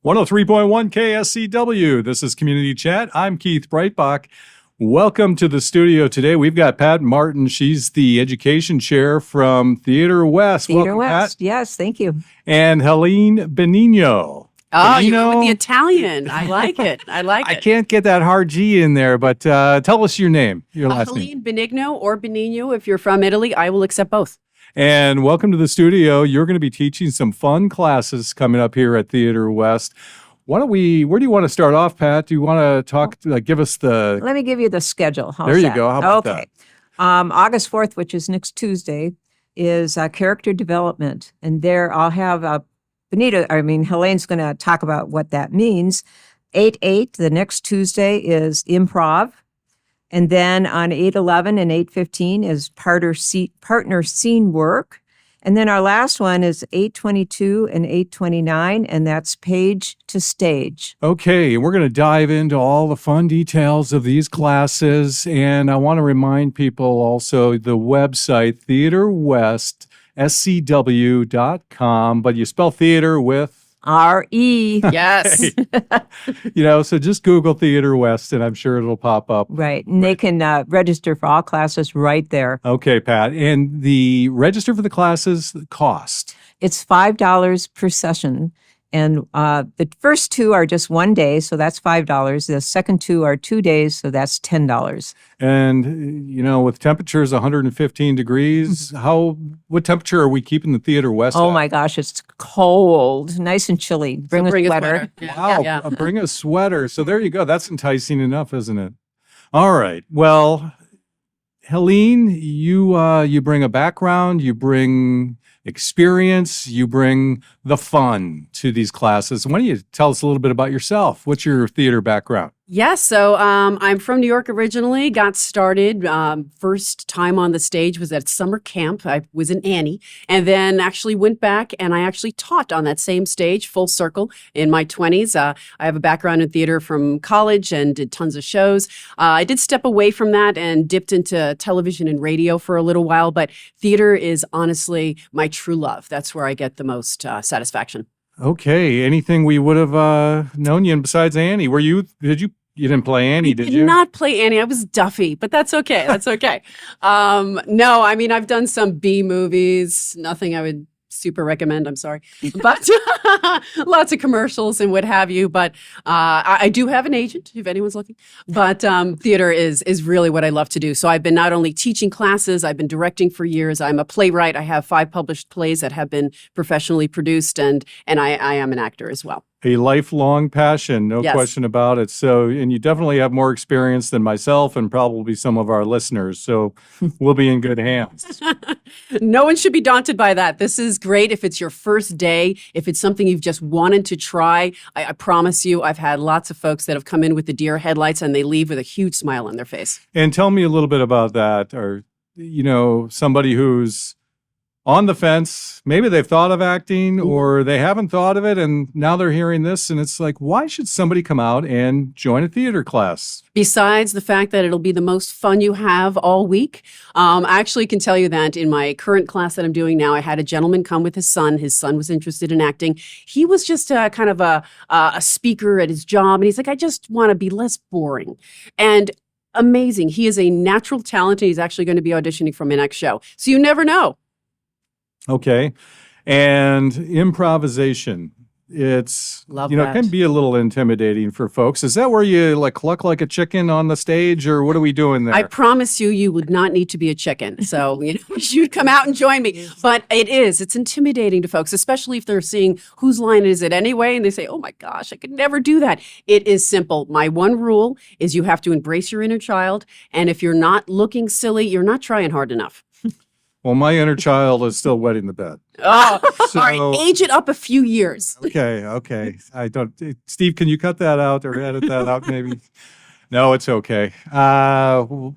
103.1 SCW. This is Community Chat. I'm Keith Breitbach. Welcome to the studio today. We've got Pat Martin. She's the education chair from Theater West. Theater Welcome, West. Pat. Yes, thank you. And Helene Benigno. Oh, you went with the Italian. I like it. I can't get that hard G in there, but tell us your name, your last name. Helene Benigno or Benigno. If you're from Italy, I will accept both. And welcome to the studio. You're going to be teaching some fun classes coming up here at Theater West. Where do you want to start off, Pat? Do you want to talk, give us the... Let me give you the schedule. How's there you that? go. How about that? August 4th, which is next Tuesday, is character development. And there I'll have Helene's going to talk about what that means. 8/8, the next Tuesday, is improv. And then on 8/11 and 8/15 is partner scene work. And then our last one is 8/22 and 8/29, and that's page to stage. Okay, we're going to dive into all the fun details of these classes. And I want to remind people also the website, theaterwestscw.com, but you spell theater with R-E. Yes. So just Google Theater West and I'm sure it'll pop up. Right. And they can register for all classes right there. Okay, Pat. And the register for the classes cost? It's $5 per session. And the first two are just 1 day, so that's $5. The second two are 2 days, so that's $10. And, with temperatures 115 degrees, what temperature are we keeping the Theater West Oh at? my gosh, it's cold, nice and chilly. Bring a sweater. Wow, Yeah. Bring a sweater. So there you go. That's enticing enough, isn't it? All right. Well, Helene, you bring a background, you bring experience, you bring the fun to these classes. Why don't you tell us a little bit about yourself? What's your theater background? Yes. So I'm from New York originally, got started. First time on the stage was at summer camp. I was in Annie, and then actually went back and I actually taught on that same stage, full circle, in my 20s. I have a background in theater from college and did tons of shows. I did step away from that and dipped into television and radio for a little while, but theater is honestly my true love. That's where I get the most satisfaction. Okay. Anything we would have known you in besides Annie? You didn't play Annie, did you? I did not play Annie. I was Duffy, but that's okay. That's okay. No, I've done some B movies, nothing I would super recommend, I'm sorry, but lots of commercials and what have you. But I do have an agent if anyone's looking, but theater is really what I love to do. So I've been not only teaching classes, I've been directing for years. I'm a playwright. I have 5 published plays that have been professionally produced, and I am an actor as well. A lifelong passion, no Yes. question about it. So, and you definitely have more experience than myself and probably some of our listeners. So we'll be in good hands. No one should be daunted by that. This is great if it's your first day, if it's something you've just wanted to try. I promise you, I've had lots of folks that have come in with the deer headlights and they leave with a huge smile on their face. And tell me a little bit about that, or, somebody who's on the fence, maybe they've thought of acting or they haven't thought of it, and now they're hearing this, and it's like, why should somebody come out and join a theater class? Besides the fact that it'll be the most fun you have all week, I actually can tell you that in my current class that I'm doing now, I had a gentleman come with his son. His son was interested in acting. He was just kind of a speaker at his job, and he's like, I just want to be less boring. And amazing. He is a natural talent, and he's actually going to be auditioning for my next show. So you never know. Okay. And improvisation. It's, Love it that. can be a little intimidating for folks. Is that where you cluck like a chicken on the stage, or what are we doing there? I promise you would not need to be a chicken. So, you'd come out and join me. But it's intimidating to folks, especially if they're seeing whose line is it anyway. And they say, oh my gosh, I could never do that. It is simple. My one rule is you have to embrace your inner child. And if you're not looking silly, you're not trying hard enough. Well, my inner child is still wetting the bed. Oh, So- all right. Age it up a few years. Okay. Steve, can you cut that out or edit that out maybe? No, it's okay. So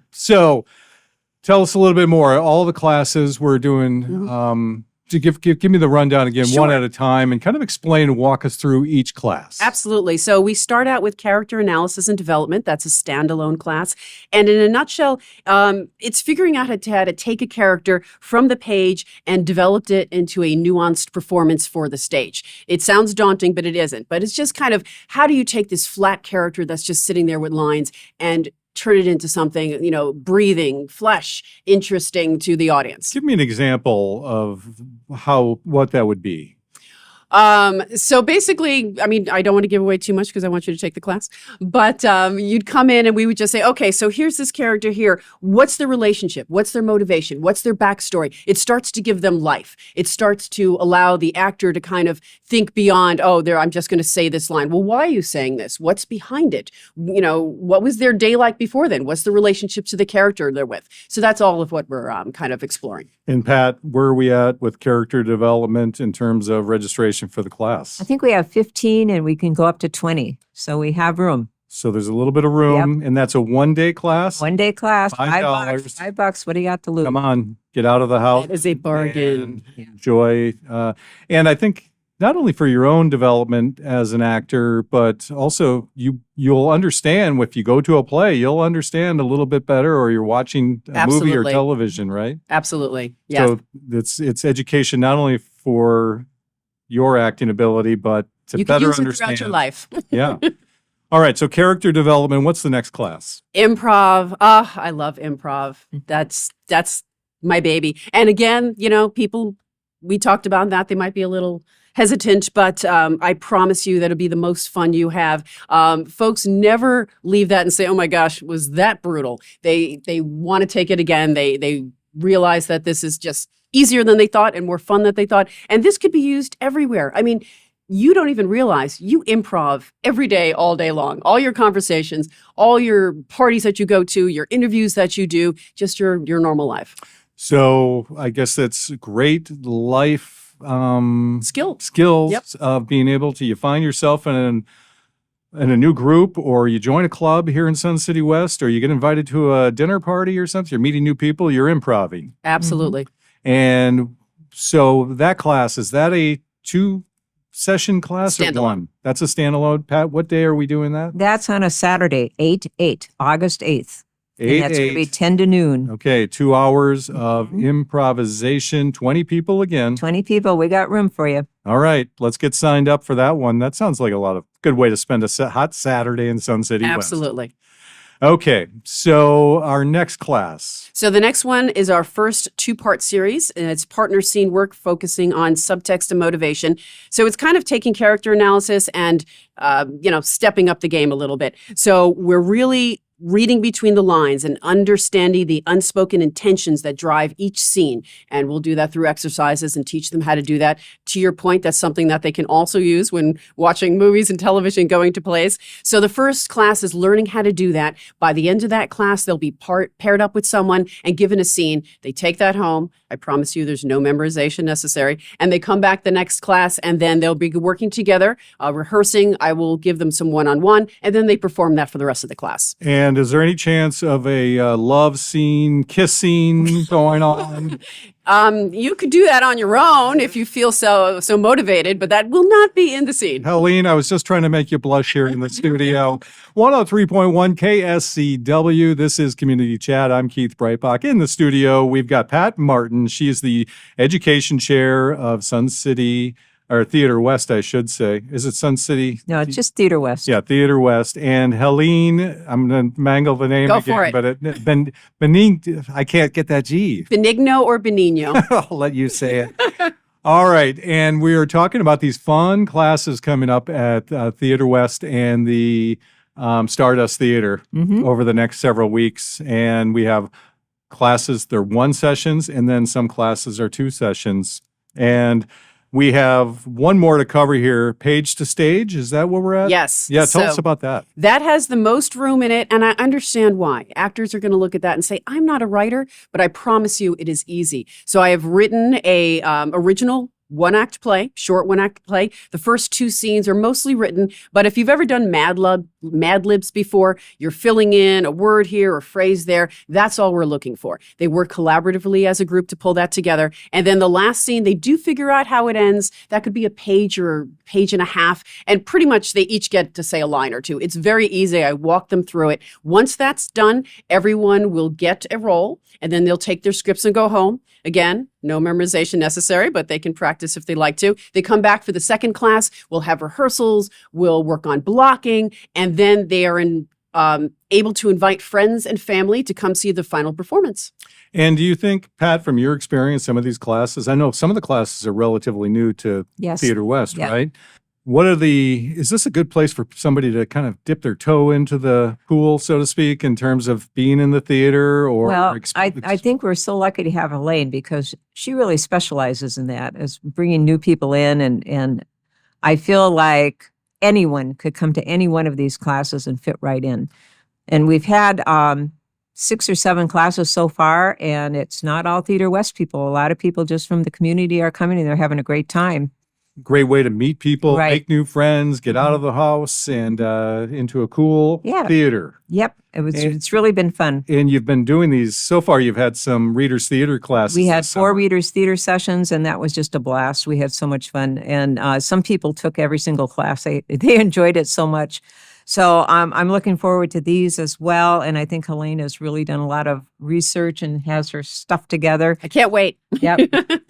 tell us a little bit more. All the classes we're doing to give me the rundown again, Sure. one at a time, and kind of explain and walk us through each class. Absolutely. So we start out with character analysis and development. That's a standalone class. And in a nutshell, it's figuring out how to take a character from the page and develop it into a nuanced performance for the stage. It sounds daunting, but it isn't. But it's just kind of, how do you take this flat character that's just sitting there with lines and turn it into something, breathing, flesh, interesting to the audience? Give me an example of what that would be. So basically, I mean, I don't want to give away too much because I want you to take the class, but you'd come in and we would just say, okay, so here's this character here. What's their relationship? What's their motivation? What's their backstory? It starts to give them life. It starts to allow the actor to kind of think beyond, I'm just going to say this line. Well, why are you saying this? What's behind it? What was their day like before then? What's the relationship to the character they're with? So that's all of what we're kind of exploring. And Pat, where are we at with character development in terms of registration for the class? I think we have 15 and we can go up to 20. So we have room. So there's a little bit of room, and that's a one-day class. 1 day class, $5. $5. What do you got to lose? Come on, get out of the house. That is a bargain. And enjoy. And I think not only for your own development as an actor, but also you'll understand if you go to a play, you'll understand a little bit better, or you're watching a movie or Absolutely. television, right? Absolutely. Yeah. So it's education not only for your acting ability, but to You can better use it understand throughout your life. Yeah. All right. So character development. What's the next class? Improv. I love improv. That's my baby. And again, people, we talked about that. They might be a little hesitant, but I promise you that it'll be the most fun you have. Folks never leave that and say, "Oh my gosh, was that brutal?" They want to take it again. They realize that this is just easier than they thought and more fun than they thought. And this could be used everywhere. I mean, you don't even realize you improv every day, all day long, all your conversations, all your parties that you go to, your interviews that you do, just your normal life. So I guess that's great life skills Yep. of being able to, you find yourself in a new group, or you join a club here in Sun City West, or you get invited to a dinner party or something, you're meeting new people, you're improving. Absolutely. And so that class, is that a 2-session class or Standalone. one? That's a standalone. Pat, what day are we doing that? That's on a Saturday, 8/8, August 8th. And that's going to be 8. 10 to noon. Okay, 2 hours of improvisation, 20 people again. 20 people. We got room for you. All right, let's get signed up for that one. That sounds like a lot of good way to spend a hot Saturday in Sun City West. Absolutely. Okay, so our next class. So the next one is our first 2-part series, and it's partner scene work focusing on subtext and motivation. So it's kind of taking character analysis and, stepping up the game a little bit. So we're really reading between the lines and understanding the unspoken intentions that drive each scene. And we'll do that through exercises and teach them how to do that. To your point, that's something that they can also use when watching movies and television, going to plays. So the first class is learning how to do that. By the end of that class, they'll be paired up with someone and given a scene. They take that home. I promise you there's no memorization necessary. And they come back the next class, and then they'll be working together, rehearsing. I will give them some one-on-one, and then they perform that for the rest of the class. And is there any chance of a love scene, kiss scene going on? You could do that on your own if you feel so motivated, but that will not be in the scene. Helene, I was just trying to make you blush here in the studio. 103.1 KSCW. This is Community Chat. I'm Keith Breitbach. In the studio, we've got Pat Martin. She's the education chair of Sun City, or Theater West, I should say. Is it Sun City? No, it's just Theater West. Yeah, Theater West. And Helene, I'm going to mangle the name Go again. for it. But Benigno, I can't get that G. Benigno or Benigno? I'll let you say it. All right. And we are talking about these fun classes coming up at Theater West and the Stardust Theatre over the next several weeks. And we have classes, they're 1 sessions, and then some classes are 2 sessions. And we have one more to cover here, page to stage. Is that where we're at? Yes. Yeah, tell So us about that. that has the most room in it, and I understand why. Actors are going to look at that and say, I'm not a writer, but I promise you it is easy. So I have written a original one-act play, short one-act play. The first 2 scenes are mostly written, but if you've ever done Mad Libs before, you're filling in a word here or phrase there. That's all we're looking for. They work collaboratively as a group to pull that together. And then the last scene, they do figure out how it ends. That could be a page or a page and a half. And pretty much they each get to say a line or two. It's very easy. I walk them through it. Once that's done, everyone will get a role, and then they'll take their scripts and go home. Again, no memorization necessary, but they can practice if they like to. They come back for the second class. We'll have rehearsals. We'll work on blocking. And then they are able to invite friends and family to come see the final performance. And do you think, Pat, from your experience, some of these classes, I know some of the classes are relatively new to Yes. Theater West, Yeah. right? Is this a good place for somebody to kind of dip their toe into the pool, so to speak, in terms of being in the theater or? Well, I think we're so lucky to have Helene because she really specializes in that, as bringing new people in. And I feel like anyone could come to any one of these classes and fit right in. And we've had 6 or 7 classes so far, and it's not all Theater West people. A lot of people just from the community are coming and they're having a great time. Great way to meet people, Right. make new friends, get out of the house and into a cool Yeah. theater. Yep, it's really been fun. And you've been doing these, so far you've had some Readers Theater classes. We had this 4 summer. Readers Theater sessions, and that was just a blast. We had so much fun, and some people took every single class. They enjoyed it so much. So I'm looking forward to these as well, and I think Helene has really done a lot of research and has her stuff together. I can't wait. Yep,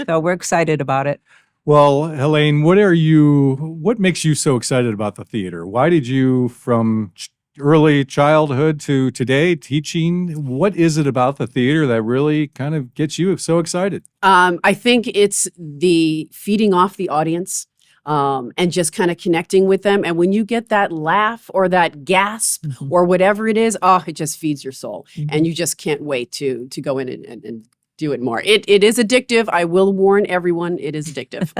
so we're excited about it. Well, Helene, what makes you so excited about the theater? Why did you, from early childhood to today, teaching, what is it about the theater that really kind of gets you so excited? I think it's the feeding off the audience. And just kind of connecting with them. And when you get that laugh or that gasp or whatever it is, it just feeds your soul. And you just can't wait to go in and do it more. It is addictive. I will warn everyone, it is addictive.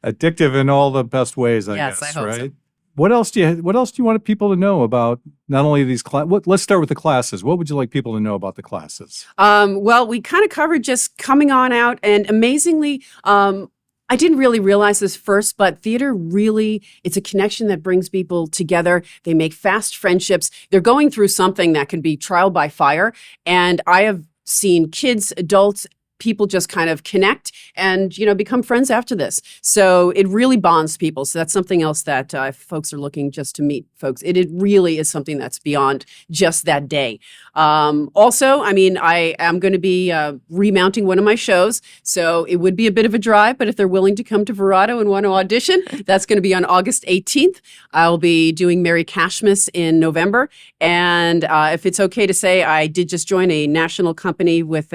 Addictive in all the best ways, I Yes, guess, I hope so. right? What else do you want people to know about not only these classes? Let's start with the classes. What would you like people to know about the classes? Well, we kind of covered just coming on out, and amazingly, I didn't really realize this first, but theater really, it's a connection that brings people together. They make fast friendships. They're going through something that can be trial by fire. And I have seen kids, adults, people just kind of connect and, become friends after this. So it really bonds people. So that's something else that if folks are looking just to meet folks, it really is something that's beyond just that day. Also, I am going to be remounting one of my shows. So it would be a bit of a drive, but if they're willing to come to Verrado and want to audition, that's going to be on August 18th. I'll be doing Mary Cashmas in November. And if it's okay to say, I did just join a national company with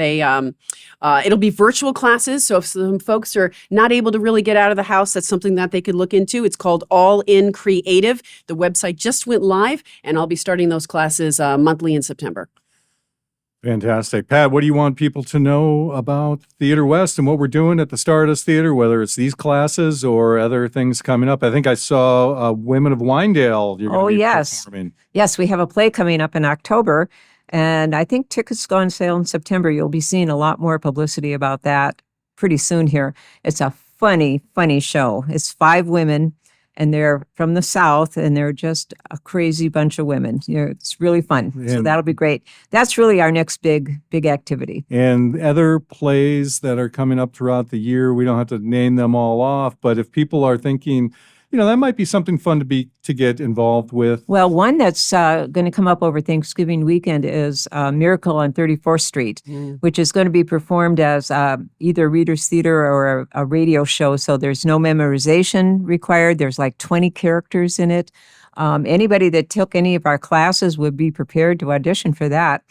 it'll be virtual classes. So if some folks are not able to really get out of the house, that's something that they could look into. It's called All In Creative. The website just went live, and I'll be starting those classes monthly in September. Fantastic. Pat, what do you want people to know about Theater West and what we're doing at the Stardust Theater, whether it's these classes or other things coming up? I think I saw Women of Winedale. You're gonna be Yes. performing. Yes, we have a play coming up in October, and I think tickets go on sale in September. You'll be seeing a lot more publicity about that pretty soon here. It's a funny, funny show. It's 5 women, and they're from the South, and they're just a crazy bunch of women. It's really fun. So And- that'll be great. That's really our next big activity. And other plays that are coming up throughout the year. We don't have to name them all off, but if people are thinking, that might be something fun to get involved with. Well, one that's going to come up over Thanksgiving weekend is Miracle on 34th Street, which is going to be performed as either Reader's Theater or a radio show. So there's no memorization required. There's like 20 characters in it. Anybody that took any of our classes would be prepared to audition for that.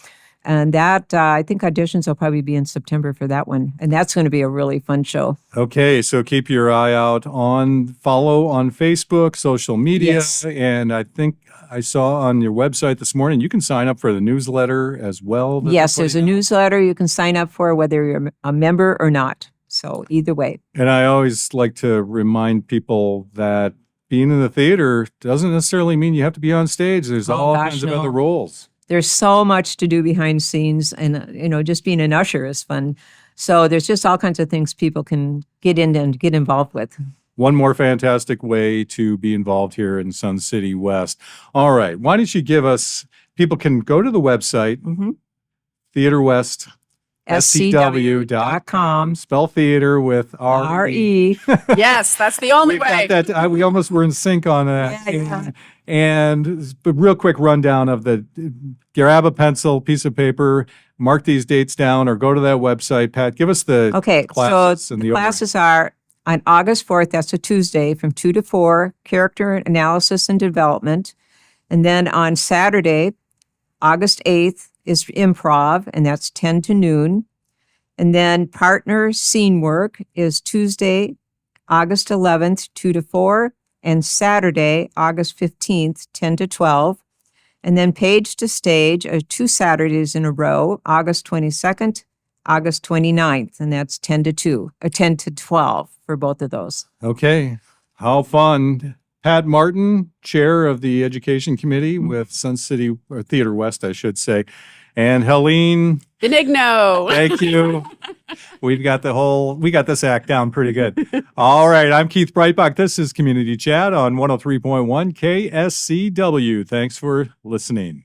And that, I think auditions will probably be in September for that one. And that's going to be a really fun show. Okay, so keep your eye out follow on Facebook, social media. Yes. And I think I saw on your website this morning, you can sign up for the newsletter as well. that Yes, they're there's a putting out. newsletter you can sign up for, whether you're a member or not. So either way. And I always like to remind people that being in the theater doesn't necessarily mean you have to be on stage. There's Oh, all gosh, kinds of no. other roles. There's so much to do behind scenes, and just being an usher is fun. So there's just all kinds of things people can get into and get involved with. One more fantastic way to be involved here in Sun City West. All right. Why don't you give us, people can go to the website, Theater West, SCW.com. Spell theater with R-E. Yes, that's the only We've way. got that. We almost were in sync on that. Yeah. And but real quick rundown of the, grab a pencil, piece of paper, mark these dates down, or go to that website. Pat, give us the Okay, classes so and the the classes are on August 4th, that's a Tuesday, from 2 to 4, character analysis and development. And then on Saturday, August 8th, is improv, and that's 10 to noon. And then partner scene work is Tuesday, August 11th, 2 to 4, and Saturday, August 15th, 10 to 12. And then page to stage are 2 Saturdays in a row, August 22nd, August 29th, and that's 10 to 2, or 10 to 12 for both of those. Okay. How fun. Pat Martin, chair of the education committee with Sun City, or Theater West, I should say. And Helene, Benigno. thank you. We got this act down pretty good. All right. I'm Keith Breitbach. This is Community Chat on 103.1 KSCW. Thanks for listening.